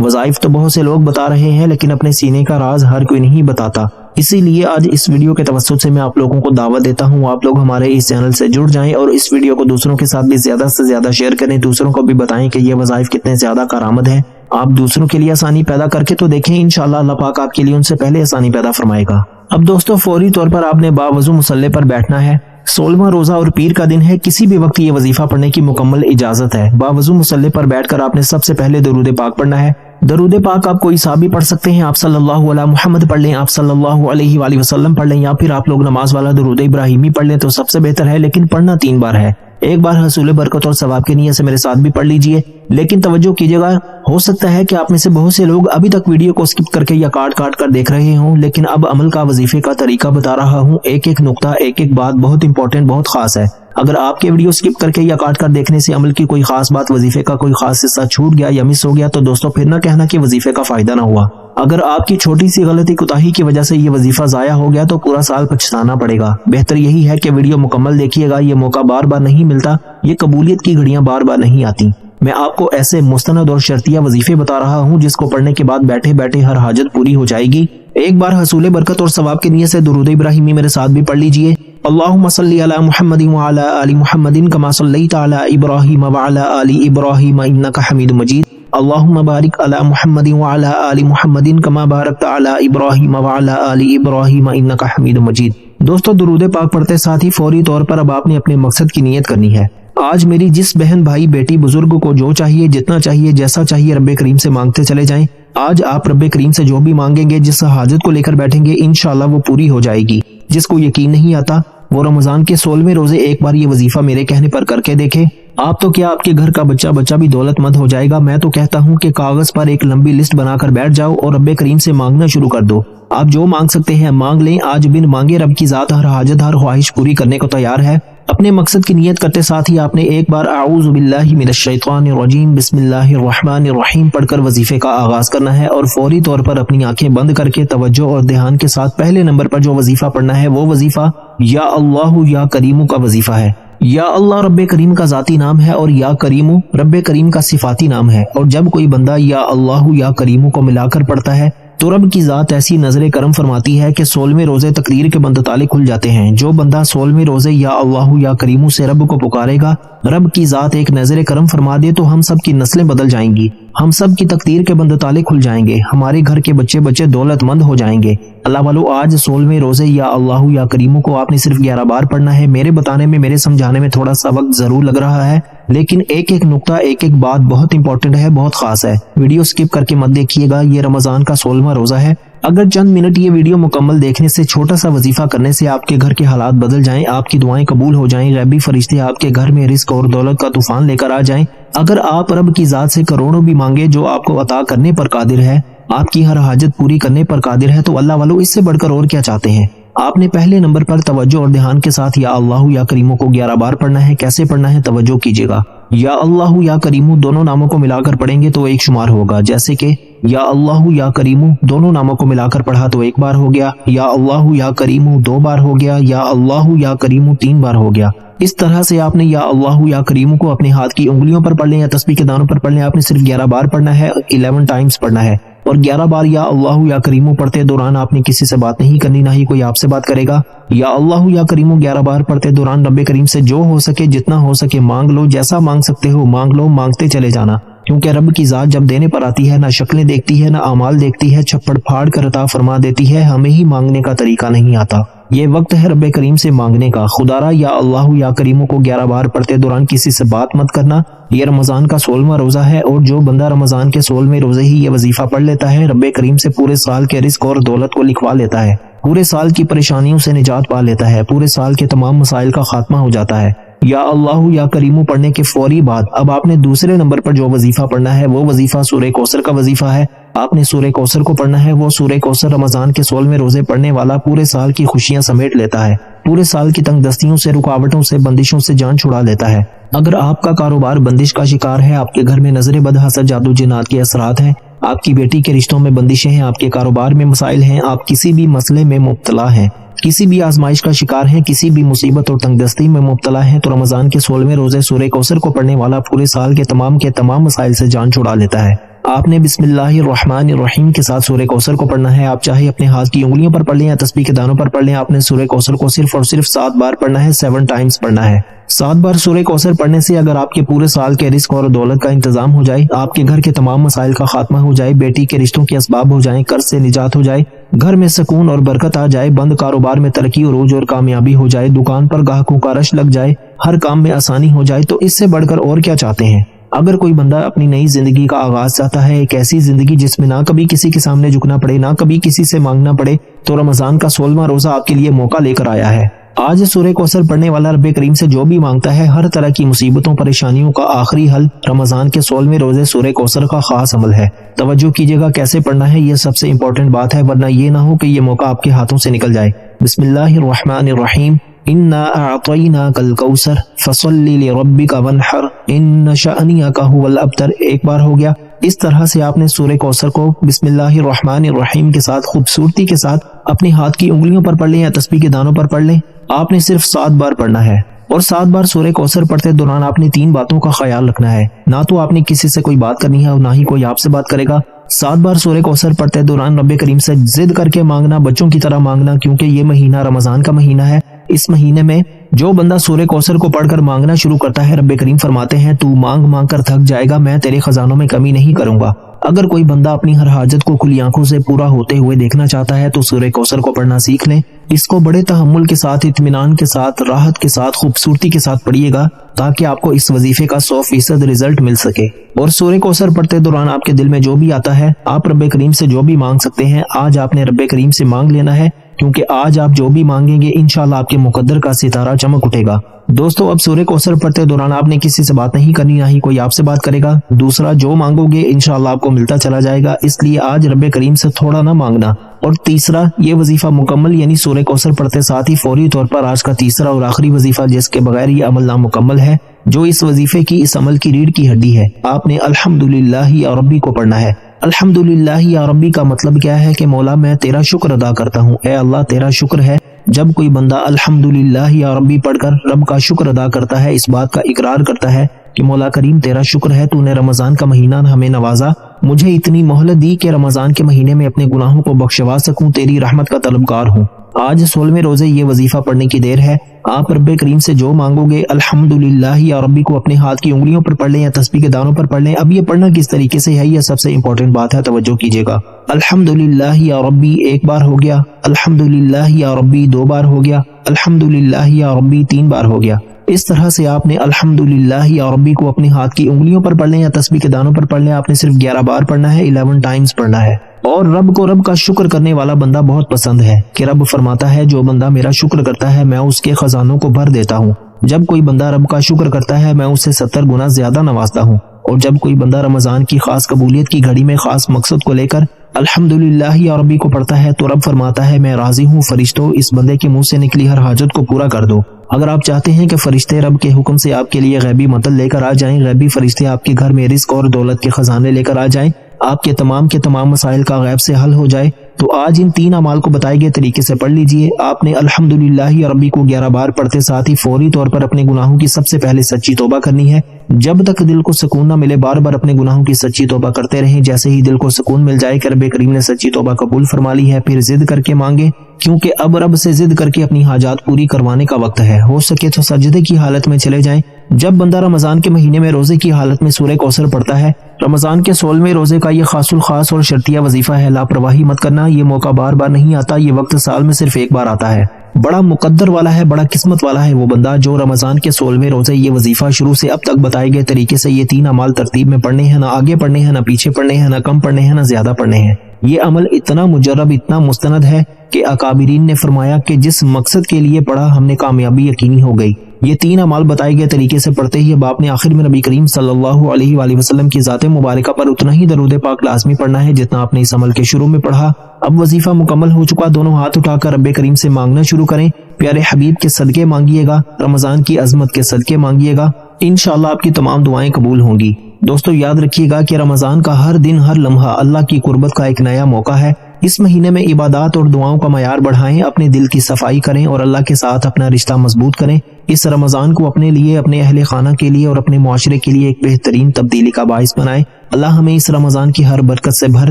وظائف تو بہت سے لوگ بتا رہے ہیں لیکن اپنے سینے کا راز ہر کوئی نہیں بتاتا، اسی لیے آج اس ویڈیو کے توسط سے میں آپ لوگوں کو دعوت دیتا ہوں آپ لوگ ہمارے اس چینل سے جڑ جائیں اور اس ویڈیو کو دوسروں کے ساتھ بھی زیادہ سے زیادہ شیئر کریں، دوسروں کو بھی بتائیں کہ یہ وظائف کتنے زیادہ کارآمد ہیں۔ آپ دوسروں کے لیے آسانی پیدا کر کے تو دیکھیں، انشاءاللہ اللہ پاک آپ کے لیے ان سے پہلے آسانی پیدا فرمائے گا۔ اب دوستو فوری طور پر آپ نے باوضو مصلی پر بیٹھنا ہے۔ 16واں روزہ اور پیر کا دن ہے، کسی بھی وقت یہ وظیفہ پڑھنے کی مکمل اجازت ہے۔ باوضو مصلی پر بیٹھ کر آپ نے سب سے پہلے درود پاک پڑھنا ہے۔ درود پاک آپ کوئی سا بھی پڑھ سکتے ہیں، آپ صلی اللہ علیہ محمد پڑھ لیں، آپ صلی اللہ علیہ وآلہ وسلم پڑھ لیں، یا پھر آپ لوگ نماز والا درود ابراہیمی پڑھ لیں تو سب سے بہتر ہے، لیکن پڑھنا 3 بار ہے۔ ایک بار حصول برکت اور ثواب کی نیت سے میرے ساتھ بھی پڑھ لیجئے، لیکن توجہ کیجئے گا، ہو سکتا ہے کہ آپ میں سے بہت سے لوگ ابھی تک ویڈیو کو سکپ کر کے یا کاٹ کر دیکھ رہے ہوں، لیکن اب عمل کا وظیفے کا طریقہ بتا رہا ہوں، ایک ایک نقطہ ایک ایک بات بہت امپورٹنٹ بہت خاص ہے۔ اگر آپ کے ویڈیو سکپ کر کے یا کاٹ کر دیکھنے سے عمل کی کوئی خاص بات وظیفے کا کوئی خاص حصہ چھوٹ گیا یا مس ہو گیا تو دوستو پھر نہ کہنا کہ وظیفے کا فائدہ نہ ہوا۔ اگر آپ کی چھوٹی سی غلطی کوتاہی کی وجہ سے یہ وظیفہ ضائع ہو گیا تو پورا سال پچھتانا پڑے گا۔ بہتر یہی ہے کہ ویڈیو مکمل دیکھیے گا، یہ موقع بار بار نہیں ملتا، یہ قبولیت کی گھڑیاں بار بار نہیں آتی۔ میں آپ کو ایسے مستند اور شرطیہ وظیفے بتا رہا ہوں جس کو پڑھنے کے بعد بیٹھے بیٹھے ہر حاجت پوری ہو جائے گی۔ ایک بار حصول برکت اور ثواب کی نیت سے درود ابراہیمی میرے ساتھ بھی پڑھ لیجئے۔ اللہم صلی علی محمد وعلی آل محمد کما صلیت علی ابراہیم وعلی آل ابراہیم انک حمید مجید۔ اللہم بارک علی محمد وعلی آل محمد کما بارکت علی ابراہیم وعلی آل ابراہیم انک حمید مجید۔ دوستو درود پاک پڑھتے ساتھ ہی فوری طور پر اب آپ نے اپنے مقصد کی نیت کرنی ہے۔ آج میری جس بہن بھائی بیٹی بزرگ کو جو چاہیے، جتنا چاہیے، جیسا چاہیے رب کریم سے مانگتے چلے جائیں۔ آج آپ رب کریم سے جو بھی مانگیں گے، جس حاجت کو لے کر بیٹھیں گے، انشاءاللہ وہ پوری ہو جائے گی۔ جس کو یقین نہیں آتا وہ رمضان کے 16ویں روزے ایک بار یہ وظیفہ میرے کہنے پر کر کے دیکھے، آپ تو کیا آپ کے گھر کا بچہ بھی دولت مند ہو جائے گا۔ میں تو کہتا ہوں کہ کاغذ پر ایک لمبی لسٹ بنا کر بیٹھ جاؤ اور رب کریم سے مانگنا شروع کر دو۔ آپ جو مانگ سکتے ہیں مانگ لیں، آج بن مانگے رب کی ذات ہر حاجت ہر خواہش پوری کرنے کو تیار ہے۔ اپنے مقصد کی نیت کرتے ساتھ ہی آپ نے ایک بار اعوذ باللہ من الشیطان الرجیم بسم اللہ الرحمن الرحیم پڑھ کر وظیفے کا آغاز کرنا ہے، اور فوری طور پر اپنی آنکھیں بند کر کے توجہ اور دھیان کے ساتھ پہلے نمبر پر جو وظیفہ پڑھنا ہے وہ وظیفہ یا اللہ یا کریم کا وظیفہ ہے۔ یا اللہ رب کریم کا ذاتی نام ہے اور یا کریم رب کریم کا صفاتی نام ہے، اور جب کوئی بندہ یا اللہ یا کریم کو ملا کر پڑھتا ہے تو رب کی ذات ایسی نظر کرم فرماتی ہے کہ 16ویں روزے تقریر کے بند تالے کھل جاتے ہیں۔ جو بندہ 16ویں روزے یا اللہ یا کریم سے رب کو پکارے گا، رب کی ذات ایک نظر کرم فرما دے تو ہم سب کی نسلیں بدل جائیں گی، ہم سب کی تقدیر کے بند تالے کھل جائیں گے، ہمارے گھر کے بچے دولت مند ہو جائیں گے۔ اللہ والو آج 16ویں روزے یا اللہ یا کریم کو آپ نے صرف 11 بار پڑھنا ہے۔ میرے بتانے میں میرے سمجھانے میں تھوڑا سا وقت ضرور لگ رہا ہے، لیکن ایک ایک نقطہ ایک ایک بات بہت امپورٹنٹ ہے، بہت خاص ہے۔ ویڈیو سکپ کر کے مت دیکھیے گا، یہ رمضان کا 16واں روزہ ہے۔ اگر چند منٹ یہ ویڈیو مکمل دیکھنے سے، چھوٹا سا وظیفہ کرنے سے آپ کے گھر کے حالات بدل جائیں، آپ کی دعائیں قبول ہو جائیں، غیبی فرشتے آپ کے گھر میں رزق اور دولت کا طوفان لے کر آ جائیں۔ اگر آپ رب کی ذات سے کروڑوں بھی مانگے جو آپ کو عطا کرنے پر قادر ہے، آپ کی ہر حاجت پوری کرنے پر قادر ہے، تو اللہ والو اس سے بڑھ کر اور کیا چاہتے ہیں۔ آپ نے پہلے نمبر پر توجہ اور دھیان کے ساتھ یا اللہ یا کریم کو 11 بار پڑھنا ہے۔ کیسے پڑھنا ہے توجہ کیجیے گا۔ یا اللہ یا کریم دونوں ناموں کو ملا کر پڑھیں گے تو ایک شمار ہوگا، جیسے کہ یا اللہ یا کریم دونوں ناموں کو ملا کر پڑھا تو 1 بار ہو گیا، یا اللہ یا کریم 2 بار ہو گیا، یا اللہ یا کریم 3 بار ہو گیا۔ اس طرح سے آپ نے یا اللہ یا کریم کو اپنے ہاتھ کی انگلیوں پر پڑھ لیں یا تسبیح کے دانوں پر پڑھ لیں، آپ نے صرف 11 بار پڑھنا ہے، 11 ٹائمز پڑھنا ہے، اور 11 بار یا اللہ یا کریم پڑھتے دوران آپ نے کسی سے بات نہیں کرنی، نہ ہی کوئی آپ سے بات کرے گا۔ یا اللہ یا کریم 11 بار پڑھتے دوران رب کریم سے جو ہو سکے جتنا ہو سکے مانگ لو، جیسا مانگ سکتے ہو مانگ لو، مانگتے چلے جانا، کیونکہ رب کی ذات جب دینے پر آتی ہے نہ شکلیں دیکھتی ہے نہ اعمال دیکھتی ہے، چھپڑ پھاڑ کر عطا فرما دیتی ہے، ہمیں ہی مانگنے کا طریقہ نہیں آتا۔ یہ وقت ہے رب کریم سے مانگنے کا۔ خدا را یا اللہ یا کریم کو 11 بار پڑھتے دوران کسی سے بات مت کرنا۔ یہ رمضان کا 16واں روزہ ہے، اور جو بندہ رمضان کے 16ویں روزے ہی یہ وظیفہ پڑھ لیتا ہے، رب کریم سے پورے سال کے رزق اور دولت کو لکھوا لیتا ہے، پورے سال کی پریشانیوں سے نجات پا لیتا ہے، پورے سال کے تمام مسائل کا خاتمہ ہو جاتا ہے۔ یا اللہ یا کریم پڑھنے کے فوری بعد اب آپ نے دوسرے نمبر پر جو وظیفہ پڑھنا ہے وہ وظیفہ سورہ کوثر کا وظیفہ ہے۔ آپ نے سورہ کوثر کو پڑھنا ہے۔ وہ سورہ کوثر رمضان کے 16ویں روزے پڑھنے والا پورے سال کی خوشیاں سمیٹ لیتا ہے، پورے سال کی تنگ دستیوں سے، رکاوٹوں سے، بندشوں سے جان چھڑا لیتا ہے۔ اگر آپ کا کاروبار بندش کا شکار ہے، آپ کے گھر میں نظر بد، حسد، جادو، جنات کے اثرات ہیں، آپ کی بیٹی کے رشتوں میں بندشیں ہیں، آپ کے کاروبار میں مسائل ہیں، آپ کسی بھی مسئلے میں مبتلا ہیں، کسی بھی آزمائش کا شکار ہیں، کسی بھی مصیبت اور تنگ دستی میں مبتلا ہیں، تو رمضان کے 16ویں روزے سورہ کوثر کو پڑھنے والا پورے سال کے تمام مسائل سے جان چھڑا لیتا ہے۔ آپ نے بسم اللہ الرحمن الرحیم کے ساتھ سورہ کوثر کو پڑھنا ہے. آپ چاہے اپنے ہاتھ کی انگلیوں پر پڑھ لیں یا تسبیح کے دانوں پر پڑھ لیں. آپ نے سورہ کوثر کو صرف اور صرف 7 بار پڑھنا ہے, 7 ٹائمز پڑھنا ہے. 7 بار سورہ کوثر پڑھنے سے اگر آپ کے پورے سال کے رزق اور دولت کا انتظام ہو جائے, آپ کے گھر کے تمام مسائل کا خاتمہ ہو جائے, بیٹی کے رشتوں کے اسباب ہو جائیں, قرض سے نجات ہو جائے, گھر میں سکون اور برکت آ جائے, بند کاروبار میں ترقی عروج اور کامیابی ہو جائے, دکان پر گاہکوں کا رش لگ جائے, ہر کام میں آسانی ہو جائے, تو اس سے بڑھ کر اور کیا چاہتے ہیں؟ اگر کوئی بندہ اپنی نئی زندگی کا آغاز چاہتا ہے, ایک ایسی زندگی جس میں نہ کبھی کسی کے سامنے جھکنا پڑے, نہ کبھی کسی سے مانگنا پڑے, تو رمضان کا 16واں روزہ آپ کے لیے موقع لے کر آیا ہے. آج سورہ کوثر پڑھنے والا رب کریم سے جو بھی مانگتا ہے, ہر طرح کی مصیبتوں پریشانیوں کا آخری حل رمضان کے 16ویں روزے سورہ کوثر کا خاص عمل ہے. توجہ کیجیے گا کیسے پڑھنا ہے, یہ سب سے امپورٹنٹ بات ہے, ورنہ یہ نہ ہو کہ یہ موقع آپ کے ہاتھوں سے نکل جائے. بسم اللہ الرحمن الرحیم. انا اعطیناک الکوثر فصل لربک وانحر ان شأنک هو الابتر. ایک بار ہو گیا. اس طرح سے آپ نے سورہ کوثر کو بسم اللہ الرحمن الرحیم کے ساتھ خوبصورتی کے ساتھ اپنی ہاتھ کی انگلیوں پر پڑھ لیں یا تسبیح کے دانوں پر پڑھ لیں. آپ نے صرف 7 بار پڑھنا ہے, اور 7 بار سورہ کوثر پڑھتے دوران آپ نے 3 باتوں کا خیال رکھنا ہے. نہ تو آپ نے کسی سے کوئی بات کرنی ہے اور نہ ہی کوئی آپ سے بات کرے گا. 7 بار سورہ کوثر پڑھتے دوران رب کریم سے ضد کر کے مانگنا, بچوں کی طرح مانگنا, کیونکہ یہ مہینہ رمضان کا مہینہ ہے. اس مہینے میں جو بندہ سورہ کوثر کو پڑھ کر مانگنا شروع کرتا ہے, رب کریم فرماتے ہیں تو مانگ مانگ کر تھک جائے گا, میں تیرے خزانوں میں کمی نہیں کروں گا. اگر کوئی بندہ اپنی ہر حاجت کو کھلی آنکھوں سے پورا ہوتے ہوئے دیکھنا چاہتا ہے تو سورہ کوثر کو پڑھنا سیکھ لیں. اس کو بڑے تحمل کے ساتھ, اطمینان کے ساتھ, راحت کے ساتھ, خوبصورتی کے ساتھ پڑھیے گا, تاکہ آپ کو اس وظیفے کا 100% رزلٹ مل سکے. اور سورہ کوثر پڑھتے دوران آپ کے دل میں جو بھی آتا ہے, آپ رب کریم سے جو بھی مانگ سکتے ہیں, آج آپ نے رب کریم سے مانگ لینا ہے, کیونکہ آج آپ جو بھی مانگیں گے انشاءاللہ آپ کے مقدر کا ستارہ چمک اٹھے گا. دوستو, اب سورہ کوثر پڑھتے دوران آپ نے کسی سے بات نہیں کرنی, نہ ہی کوئی آپ سے بات کرے گا. دوسرا, جو مانگو گے انشاءاللہ آپ کو ملتا چلا جائے گا, اس لیے آج رب کریم سے تھوڑا نہ مانگنا. اور تیسرا, یہ وظیفہ مکمل یعنی سورہ کوثر پڑھتے ساتھ ہی فوری طور پر آج کا تیسرا اور آخری وظیفہ, جس کے بغیر یہ عمل نامکمل ہے, جو اس وظیفے کی, اس عمل کی ریڑھ کی ہڈی ہے, آپ نے الحمدللہ یا ربی کو پڑھنا ہے. الحمدللہ یا ربی کا مطلب کیا ہے کہ مولا میں تیرا شکر ادا کرتا ہوں, اے اللہ تیرا شکر ہے. جب کوئی بندہ الحمدللہ یا ربی پڑھ کر رب کا شکر ادا کرتا ہے, اس بات کا اقرار کرتا ہے کہ مولا کریم تیرا شکر ہے, تو نے رمضان کا مہینہ ہمیں نوازا, مجھے اتنی مہلت دی کہ رمضان کے مہینے میں اپنے گناہوں کو بخشوا سکوں, تیری رحمت کا طلبگار ہوں. آج 16ویں روزے یہ وظیفہ پڑھنے کی دیر ہے. آپ رب کریم سے جو مانگو گے الحمدللہ یا ربی کو اپنے ہاتھ کی انگلیوں پر پڑھ لیں یا تسبیح کے دانوں پر پڑھ لیں. اب یہ پڑھنا کس طریقے سے ہے, یہ سب سے امپورٹنٹ بات ہے, توجہ کیجیے گا. الحمدللہ یا ربی 1 بار ہو گیا, الحمدللہ یا ربی 2 بار ہو گیا, الحمدللہ یا ربی 3 بار ہو گیا. اس طرح سے آپ نے الحمدللہ یا ربی کو اپنے ہاتھ کی انگلیوں پر پڑھ لیں یا تسبیح کے دانوں پر پڑھ لیں. آپ نے صرف 11 بار پڑھنا ہے, 11 ٹائمز پڑھنا ہے. اور رب کو رب کا شکر کرنے والا بندہ بہت پسند ہے, کہ رب فرماتا ہے جو بندہ میرا شکر کرتا ہے میں اس کے خزانوں کو بھر دیتا ہوں. جب کوئی بندہ رب کا شکر کرتا ہے میں اسے 70 گنا زیادہ نوازتا ہوں. اور جب کوئی بندہ رمضان کی خاص قبولیت کی گھڑی میں خاص مقصد کو لے کر الحمدللہ یا ربی کو پڑھتا ہے تو رب فرماتا ہے میں راضی ہوں, فرشتوں اس بندے کے منہ سے نکلی ہر حاجت کو پورا کر دو. اگر آپ چاہتے ہیں کہ فرشتے رب کے حکم سے آپ کے لیے غیبی مطلب لے کر آ جائیں, غیبی فرشتے آپ کے گھر میں رزق اور دولت کے خزانے لے کر آ جائیں, آپ کے تمام مسائل کا غیب سے حل ہو جائے, تو آج ان 3 اعمال کو بتائے گئے طریقے سے پڑھ لیجئے. آپ نے الحمدللہ یا ربی کو 11 بار پڑھتے ساتھ ہی فوری طور پر اپنے گناہوں کی سب سے پہلے سچی توبہ کرنی ہے. جب تک دل کو سکون نہ ملے بار بار اپنے گناہوں کی سچی توبہ کرتے رہیں. جیسے ہی دل کو سکون مل جائے کہ رب کریم نے سچی توبہ قبول فرما لی ہے, پھر ضد کر کے مانگے, کیونکہ اب رب سے ضد کر کے اپنی حاجات پوری کروانے کا وقت ہے. ہو سکے تو سجدے کی حالت میں چلے جائیں. جب بندہ رمضان کے مہینے میں روزے کی حالت میں سورہ کوثر پڑھتا ہے, رمضان کے 16ویں روزے کا یہ خاص الخاص اور شرطیہ وظیفہ ہے. لاپرواہی مت کرنا, یہ موقع بار بار نہیں آتا, یہ وقت سال میں صرف 1 بار آتا ہے. بڑا مقدر والا ہے, بڑا قسمت والا ہے وہ بندہ جو رمضان کے 16ویں روزے یہ وظیفہ شروع سے اب تک بتائے گئے طریقے سے یہ 3 اعمال ترتیب میں پڑھنے ہیں, نہ آگے پڑھنے ہیں, نہ پیچھے پڑھنے ہیں, نہ کم پڑھنے ہیں, نہ زیادہ پڑھنے ہیں. یہ عمل اتنا مجرب, اتنا مستند ہے کہ اکابرین نے فرمایا کہ جس مقصد کے لیے پڑھا ہم نے کامیابی یقینی ہو گئی. یہ 3 اعمال بتائے گئے طریقے سے پڑھتے ہی اب آپ نے آخر میں نبی کریم صلی اللہ علیہ وآلہ وسلم کی ذات مبارکہ پر اتنا ہی درود پاک لازمی پڑھنا ہے جتنا آپ نے اس عمل کے شروع میں پڑھا. اب وظیفہ مکمل ہو چکا, دونوں ہاتھ اٹھا کر رب کریم سے مانگنا شروع کریں. پیارے حبیب کے صدقے مانگیے گا, رمضان کی عظمت کے صدقے مانگیے گا, انشاءاللہ آپ کی تمام دعائیں قبول ہوں گی. دوستو یاد رکھیے گا کہ رمضان کا ہر دن, ہر لمحہ اللہ کی قربت کا ایک نیا موقع ہے. اس مہینے میں عبادات اور دعاؤں کا معیار بڑھائیں، اپنے دل کی صفائی کریں اور اللہ کے ساتھ اپنا رشتہ مضبوط کریں۔ اس رمضان کو اپنے لیے، اپنے اہل خانہ کے لیے اور اپنے معاشرے کے لیے ایک بہترین تبدیلی کا باعث بنائیں۔ اللہ ہمیں اس رمضان کی ہر برکت سے بھر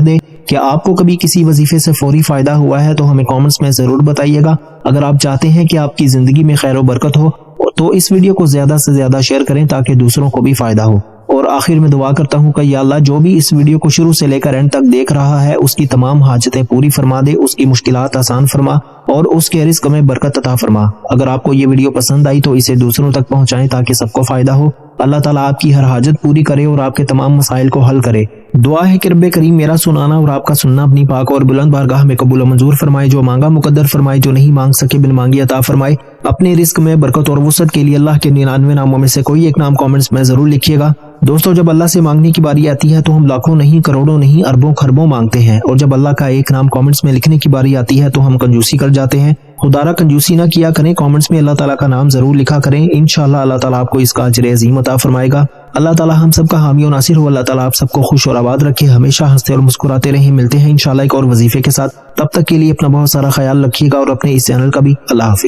دے۔ کیا آپ کو کبھی کسی وظیفے سے فوری فائدہ ہوا ہے تو ہمیں کامنٹس میں ضرور بتائیے گا۔ اگر آپ چاہتے ہیں کہ آپ کی زندگی میں خیر و برکت ہو تو اس ویڈیو کو زیادہ سے زیادہ شیئر کریں تاکہ دوسروں کو بھی فائدہ ہو۔ اور آخر میں دعا کرتا ہوں کہ یا اللہ جو بھی اس ویڈیو کو شروع سے لے کر اینڈ تک دیکھ رہا ہے اس کی تمام حاجتیں پوری فرما دے، اس کی مشکلات آسان فرما اور اس کے رزق میں برکت عطا فرما۔ اگر آپ کو یہ ویڈیو پسند آئی تو اسے دوسروں تک پہنچائیں تاکہ سب کو فائدہ ہو۔ اللہ تعالیٰ آپ کی ہر حاجت پوری کرے اور آپ کے تمام مسائل کو حل کرے۔ دعا ہے کہ رب کریم میرا سنانا اور آپ کا سننا اپنی پاک اور بلند بارگاہ میں قبول و منظور فرمائے، جو مانگا مقدر فرمائے، جو نہیں مانگ سکے بن مانگی عطا فرمائے۔ اپنے رزق میں برکت اور وسعت کے لیے اللہ کے 99 ناموں میں سے کوئی ایک نام کامنٹس میں ضرور لکھیے گا۔ دوستو جب اللہ سے مانگنے کی باری آتی ہے تو ہم لاکھوں نہیں، کروڑوں نہیں، اربوں خربوں مانگتے ہیں، اور جب اللہ کا ایک نام کامنٹس میں لکھنے کی باری آتی ہے تو ہم کنجوسی کر جاتے ہیں۔ خدارا کنجوسی نہ کیا کریں، کامنٹس میں اللہ تعالیٰ کا نام ضرور لکھا کریں، انشاءاللہ اللہ تعالیٰ آپ کو اس کا اجر عظیم عطا فرمائے گا۔ اللہ تعالیٰ ہم سب کا حامی و ناصر ہو۔ اللہ تعالیٰ آپ سب کو خوش اور آباد رکھے، ہمیشہ ہنستے اور مسکراتے رہیں۔ ملتے ہیں انشاءاللہ ایک اور وظیفے کے ساتھ، تب تک کے لیے اپنا بہت سارا خیال رکھیے گا اور اپنے اس چینل کا بھی۔ اللہ حافظ۔